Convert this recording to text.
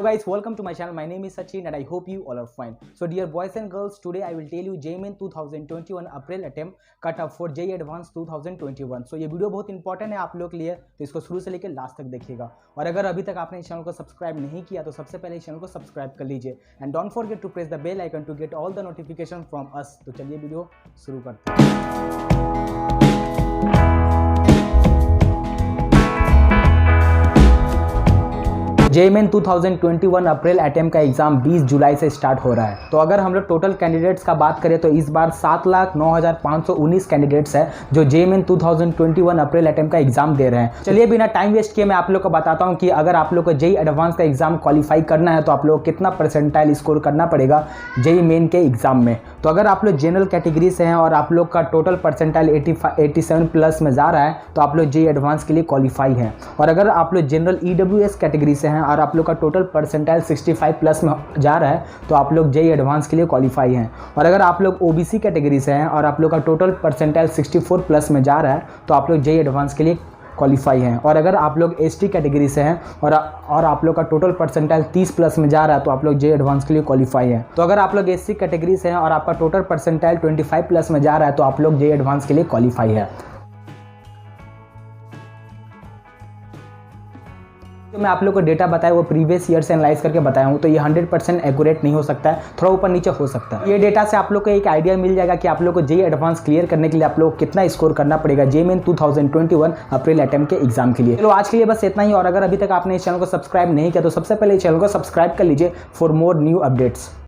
guys, welcome to my channel. My name is Sachin and I hope you all are fine. So dear boys and girls, today I will tell you JEE 2021 April attempt cut off for JEE Advanced 2021. So ये video बहुत important है आप लोग के लिए, तो इसको शुरू से लेकर लास्ट तक देखिएगा। और अगर अभी तक आपने इस चैनल को सब्सक्राइब नहीं किया तो सबसे पहले इस चैनल को सब्सक्राइब कर लीजिए and don't forget to press the bell icon to get all the notification from us. तो चलिए वीडियो शुरू करते हैं। JEE 2021 अप्रैल अटेम्प्ट का एग्जाम 20 जुलाई से स्टार्ट हो रहा है। तो अगर हम लोग टोटल कैंडिडेट्स का बात करें तो इस बार 7,09,519 कैंडिडेट्स है जो JEE 2021 अप्रैल अटेम्प्ट का एग्जाम दे रहे हैं। चलिए बिना टाइम वेस्ट किए मैं आप लोग को बताता हूं कि अगर आप लोग को JEE एडवांस का एग्जाम क्वालिफाई करना है तो आप लोग को कितना परसेंटाइल स्कोर करना पड़ेगा JEE मेन के एग्जाम में। तो अगर आप लोग जनरल कैटेगरी से हैं और आप लोग का टोटल परसेंटाइल 87 प्लस में जा रहा है तो आप लोग JEE एडवांस के लिए क्वालिफाई हैं। और अगर आप लोग जनरल EWS कैटेगरी से हैं और आप लोग का टोटल परसेंटाइल 65 प्लस में जा रहा है तो आप लोग JEE एडवांस के लिए क्वालिफाई हैं। और अगर आप लोग OBC कैटेगरी से हैं और आप लोग का टोटल परसेंटाइल 64 प्लस में जा रहा है तो आप लोग JEE एडवांस के लिए क्वालिफाई हैं। और अगर आप लोग ST कैटेगरी से हैं और आप लोग का टोटल परसेंटाइल 30 प्लस में जा रहा है तो आप लोग JEE एडवांस के लिए क्वालिफाई हैं। तो अगर आप लोग SC कैटेगरी से हैं और आपका टोटल परसेंटाइल 25 प्लस में जा रहा है तो आप लोग JEE एडवांस के लिए क्वालिफाई है। जो मैं आप लोग को डेटा बताया वो प्रीवियस ईयर से एनालाइज करके बताया हूँ, तो ये 100% एक्यूरेट नहीं हो सकता है, थोड़ा ऊपर नीचे हो सकता है। ये डेटा से आप लोग को एक आइडिया मिल जाएगा कि आप लोग को JEE एडवांस क्लियर करने के लिए आप लोग को कितना स्कोर करना पड़ेगा JEE 2021 अप्रैल अटेम्प्ट के एग्जाम के लिए। चलो आज के लिए बस इतना ही। और अगर अभी तक आपने इस चैनल को सब्सक्राइब नहीं किया तो सबसे पहले इस चैनल को सब्सक्राइब कर लीजिए फॉर मोर न्यू अपडेट्स।